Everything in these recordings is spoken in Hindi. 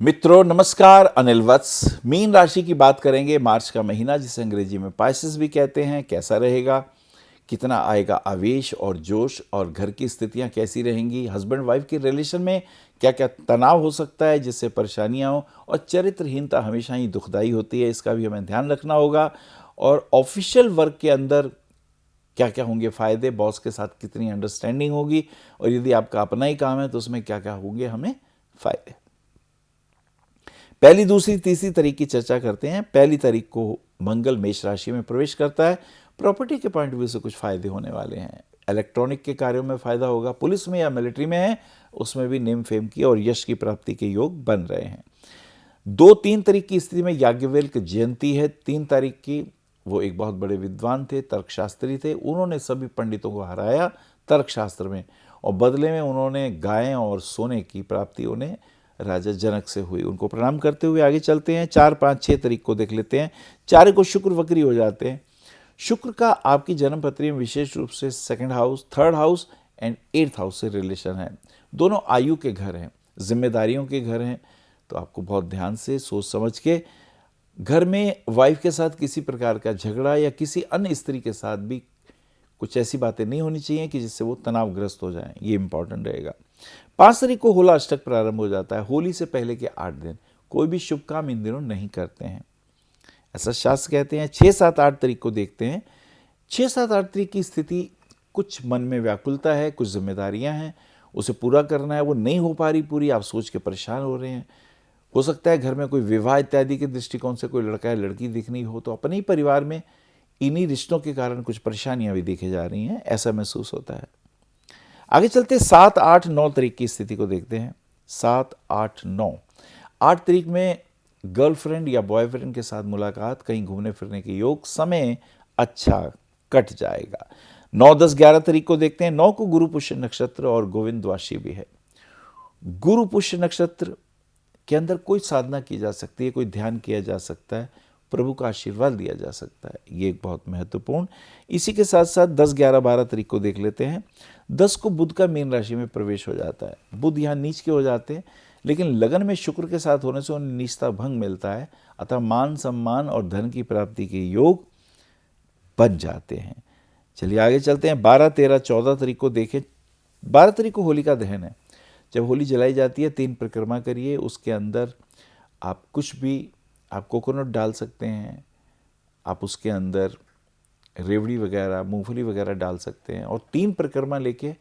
मित्रों नमस्कार, अनिल वत्स मीन राशि की बात करेंगे। मार्च का महीना जिसे अंग्रेजी में पाइसेस भी कहते हैं, कैसा रहेगा, कितना आएगा आवेश और जोश, और घर की स्थितियां कैसी रहेंगी, हस्बैंड वाइफ के रिलेशन में क्या क्या तनाव हो सकता है जिससे परेशानियां हो, और चरित्रहीनता हमेशा ही दुखदाई होती है, इसका भी हमें ध्यान रखना होगा। और ऑफिशियल वर्क के अंदर क्या क्या होंगे फ़ायदे, बॉस के साथ कितनी अंडरस्टैंडिंग होगी, और यदि आपका अपना ही काम है तो उसमें क्या क्या होंगे हमें फ़ायदे। पहली, दूसरी, तीसरी तारीख की चर्चा करते हैं। पहली तारीख को मंगल मेष राशि में प्रवेश करता है। प्रॉपर्टी के पॉइंट ऑफ व्यू से कुछ फायदे होने वाले हैं। इलेक्ट्रॉनिक के कार्यों में फायदा होगा। पुलिस में या मिलिट्री में है उसमें भी नेम फेम की और यश की प्राप्ति के योग बन रहे हैं। 2-3 तारीख की स्थिति में याज्ञवल्क्य की जयंती है। 3 तारीख की वो एक बहुत बड़े विद्वान थे, तर्कशास्त्री थे। उन्होंने सभी पंडितों को हराया तर्कशास्त्र में, और बदले में उन्होंने गायें और सोने की प्राप्ति उन्हें राजा जनक से हुई। उनको प्रणाम करते हुए आगे चलते हैं। 4-5-6 तारीख को देख लेते हैं। 4 को शुक्र वक्री हो जाते हैं। शुक्र का आपकी जन्म पत्री में विशेष रूप से 2nd house, 3rd house and 8th house से रिलेशन है। दोनों आयु के घर हैं, जिम्मेदारियों के घर हैं, तो आपको बहुत ध्यान से सोच समझ के घर में वाइफ के साथ किसी प्रकार का झगड़ा या किसी अन्य स्त्री के साथ भी कुछ ऐसी बातें नहीं होनी चाहिए कि जिससे वो तनावग्रस्त हो जाएं। ये इंपॉर्टेंट रहेगा। 5 तारीख को होला अष्टक प्रारंभ हो जाता है। होली से पहले के 8 दिन कोई भी शुभ काम इन दिनों नहीं करते हैं, ऐसा शास्त्र कहते हैं। 6-7-8 तारीख को देखते हैं। 6-7-8 तारीख की स्थिति, कुछ मन में व्याकुलता है, कुछ जिम्मेदारियां हैं, उसे पूरा करना है, वो नहीं हो पा रही पूरी, आप सोच के परेशान हो रहे हैं। हो सकता है घर में कोई विवाह इत्यादि के दृष्टिकोण से कोई लड़का या लड़की दिखनी हो, तो अपने ही परिवार में इन्हीं रिश्तों के कारण कुछ परेशानियां भी दिखे जा रही हैं, ऐसा महसूस होता है। आगे चलते 7-8-9 तारीख की स्थिति को देखते हैं। 7-8-9, 8 तारीख में गर्लफ्रेंड या बॉयफ्रेंड के साथ मुलाकात, कहीं घूमने फिरने के योग, समय अच्छा कट जाएगा। 9-10-11 तारीख को देखते हैं। 9 को गुरु पुष्य नक्षत्र और गोविंद द्वादशी भी है। गुरु पुष्य नक्षत्र के अंदर कोई साधना की जा सकती है, कोई ध्यान किया जा सकता है, प्रभु का आशीर्वाद दिया जा सकता है, ये एक बहुत महत्वपूर्ण। इसी के साथ साथ 10-11-12 तारीख को देख लेते हैं। 10 को बुध का मीन राशि में प्रवेश हो जाता है। बुध यहाँ नीच के हो जाते हैं, लेकिन लगन में शुक्र के साथ होने से उन्हें नीचता भंग मिलता है, अतः मान सम्मान और धन की प्राप्ति के योग बन जाते हैं। चलिए आगे चलते हैं। 12-13-14 तारीख को देखें। 12 तारीख को होलिका दहन है। जब होली जलाई जाती है 3 परिक्रमा करिए, उसके अंदर आप कुछ भी, आप कोकोनट डाल सकते हैं, आप उसके अंदर रेवड़ी वगैरह, मूंगफली वगैरह डाल सकते हैं, और 3 परिक्रमा लेके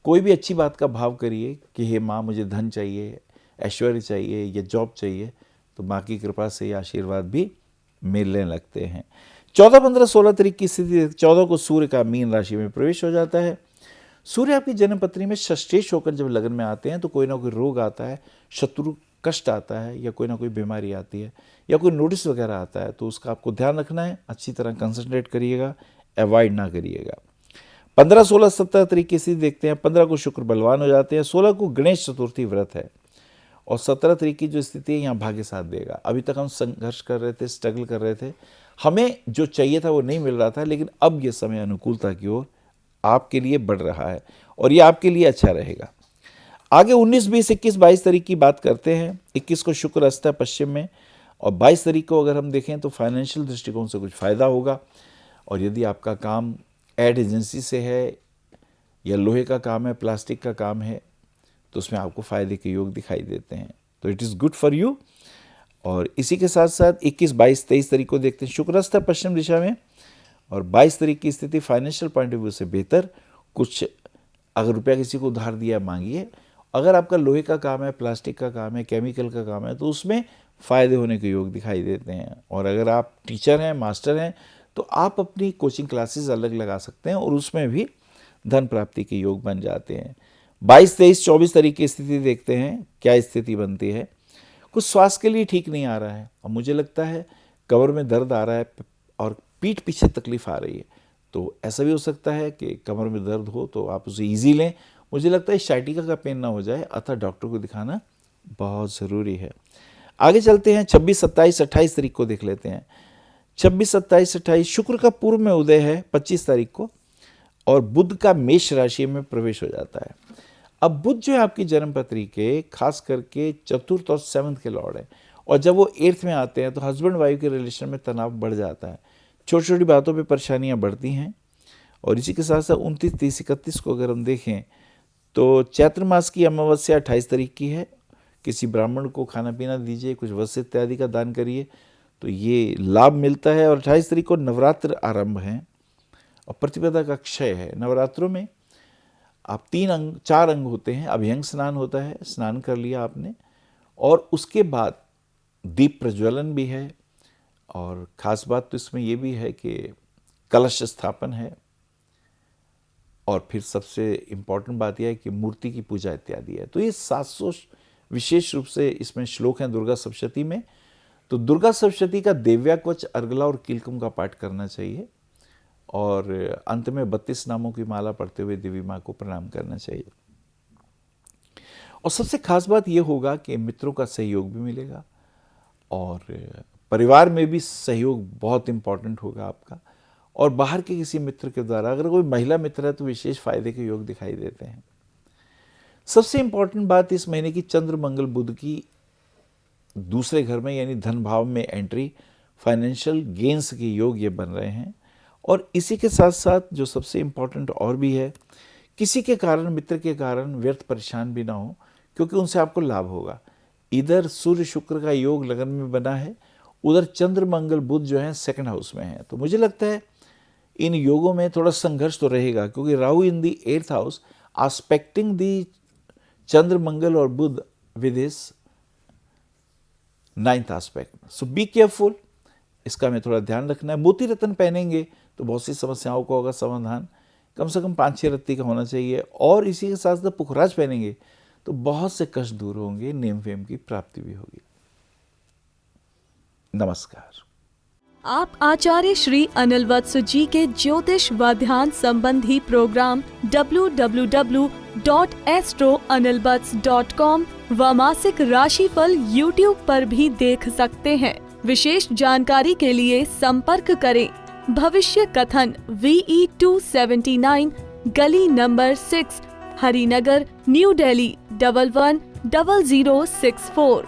कोई भी अच्छी बात का भाव करिए कि हे माँ, मुझे धन चाहिए, ऐश्वर्य चाहिए या जॉब चाहिए, तो माँ की कृपा से ये आशीर्वाद भी मिलने लगते हैं। 14-15-16 तारीख की स्थिति, 14 को सूर्य का मीन राशि में प्रवेश हो जाता है। सूर्य आपकी जन्म पत्री में षष्ठेश होकर जब लगन में आते हैं तो कोई ना कोई रोग आता है, शत्रु कष्ट आता है, या कोई ना कोई बीमारी आती है, या कोई नोटिस वगैरह आता है, तो उसका आपको ध्यान रखना है। अच्छी तरह कंसंट्रेट करिएगा, अवॉइड ना करिएगा। 15-16-17 तारीख की स्थिति देखते हैं। 15 को शुक्र बलवान हो जाते हैं। 16 को गणेश चतुर्थी व्रत है, और 17 तारीख की जो स्थिति है यहाँ भाग्य साथ देगा। अभी तक हम संघर्ष कर रहे थे, स्ट्रगल कर रहे थे, हमें जो चाहिए था वो नहीं मिल रहा था, लेकिन अब ये समय अनुकूलता की ओर आपके लिए बढ़ रहा है, और ये आपके लिए अच्छा रहेगा। आगे 19, 20, 21, 22 तारीख की बात करते हैं। 21 को शुक्र अस्त है पश्चिम में, और 22 तारीख को अगर हम देखें तो फाइनेंशियल दृष्टिकोण से कुछ फ़ायदा होगा। और यदि आपका काम एड एजेंसी से है, या लोहे का काम है, प्लास्टिक का काम है, तो उसमें आपको फ़ायदे के योग दिखाई देते हैं, तो it is good for you. और इसी के साथ साथ 21, 22, 23 तारीख को देखते हैं। शुक्र अस्त है पश्चिम दिशा में, और 22 तारीख की स्थिति फाइनेंशियल पॉइंट ऑफ व्यू से बेहतर। कुछ अगर रुपया किसी को उधार दिया मांगिए। अगर आपका लोहे का काम है, प्लास्टिक का काम है, केमिकल का काम है, तो उसमें फ़ायदे होने के योग दिखाई देते हैं। और अगर आप टीचर हैं, मास्टर हैं, तो आप अपनी कोचिंग क्लासेस अलग लगा सकते हैं, और उसमें भी धन प्राप्ति के योग बन जाते हैं। 22, 23, 24 तारीख की स्थिति देखते हैं, क्या स्थिति बनती है। कुछ स्वास्थ्य के लिए ठीक नहीं आ रहा है, और मुझे लगता है कमर में दर्द आ रहा है और पीठ पीछे तकलीफ आ रही है, तो ऐसा भी हो सकता है कि कमर में दर्द हो, तो आप उसे ईजी लें। मुझे लगता है शाइटिका का पेन ना हो जाए, अतः डॉक्टर को दिखाना बहुत ज़रूरी है। आगे चलते हैं। 26, 27, 28 तारीख को देख लेते हैं। 26, 27, 28 शुक्र का पूर्व में उदय है 25 तारीख को, और बुध का मेष राशि में प्रवेश हो जाता है। अब बुध जो है आपकी जन्म पत्री के खास करके चतुर्थ और 7th के लॉर्ड है, और जब वो 8th में आते हैं तो हस्बैंड वाइफ के रिलेशन में तनाव बढ़ जाता है, छोटी छोटी बातों पे परेशानियां बढ़ती हैं। और इसी के साथ साथ 29, 30, 31 को अगर हम देखें तो चैत्र मास की अमावस्या 28 तारीख की है। किसी ब्राह्मण को खाना पीना दीजिए, कुछ वस्त्र इत्यादि का दान करिए तो ये लाभ मिलता है। और 28 तारीख को नवरात्र आरंभ हैं और प्रतिपदा का क्षय है। नवरात्रों में आप 4 अंग होते हैं। अभ्यंग स्नान होता है, स्नान कर लिया आपने, और उसके बाद दीप प्रज्वलन भी है। और ख़ास बात तो इसमें यह भी है कि कलश स्थापन है, और फिर सबसे इम्पॉर्टेंट बात यह है कि मूर्ति की पूजा इत्यादि है। तो ये 700 विशेष रूप से इसमें श्लोक हैं दुर्गा सप्तशती में। तो दुर्गा सप्तशती का देव्याकवच, अर्गला और कीलकम का पाठ करना चाहिए, और अंत में 32 नामों की माला पढ़ते हुए देवी माँ को प्रणाम करना चाहिए। और सबसे खास बात यह होगा कि मित्रों का सहयोग भी मिलेगा, और परिवार में भी सहयोग बहुत इम्पॉर्टेंट होगा आपका। और बाहर के किसी मित्र के द्वारा, अगर कोई महिला मित्र है तो विशेष फायदे के योग दिखाई देते हैं। सबसे इम्पॉर्टेंट बात इस महीने की चंद्र मंगल बुध की दूसरे घर में यानी धन भाव में एंट्री, फाइनेंशियल गेन्स के योग ये बन रहे हैं। और इसी के साथ साथ जो सबसे इम्पॉर्टेंट और भी है, किसी के कारण, मित्र के कारण व्यर्थ परेशान भी ना हो, क्योंकि उनसे आपको लाभ होगा। इधर सूर्य शुक्र का योग लगन में बना है, उधर चंद्र मंगल बुध जो है 2nd हाउस में है। तो मुझे लगता है इन योगों में थोड़ा संघर्ष तो रहेगा, क्योंकि राहु इन दी 8th हाउस आस्पेक्टिंग दी चंद्र मंगल और बुध with his 9th aspect. So be careful, इसका हमें थोड़ा ध्यान रखना है। मोती रत्न पहनेंगे तो बहुत सी समस्याओं को होगा समाधान, कम से कम 5-6 रत्ती का होना चाहिए। और इसी के साथ साथ पुखराज पहनेंगे तो बहुत से कष्ट दूर होंगे, नेम फेम की प्राप्ति भी होगी। नमस्कार। आप आचार्य श्री अनिल वत्स जी के ज्योतिष व ध्यान संबंधी प्रोग्राम www.astroanilvats.com व मासिक राशिफल YouTube पर भी देख सकते हैं। विशेष जानकारी के लिए संपर्क करें भविष्य कथन VE 279 गली नंबर 6 हरिनगर न्यू दिल्ली 110064।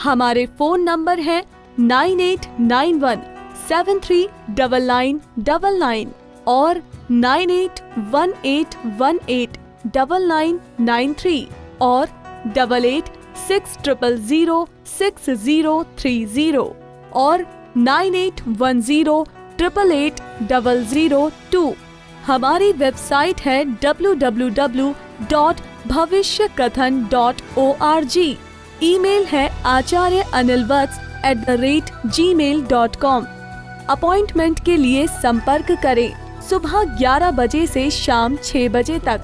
हमारे फोन नंबर है 9891739999 और 9818189993 और 8860006030 और 9810880002। हमारी वेबसाइट है www.bhavishyakathan.org। ईमेल है acharyaanilvats@gmail.com। अपॉइंटमेंट के लिए संपर्क करें सुबह 11 बजे से शाम 6 बजे तक।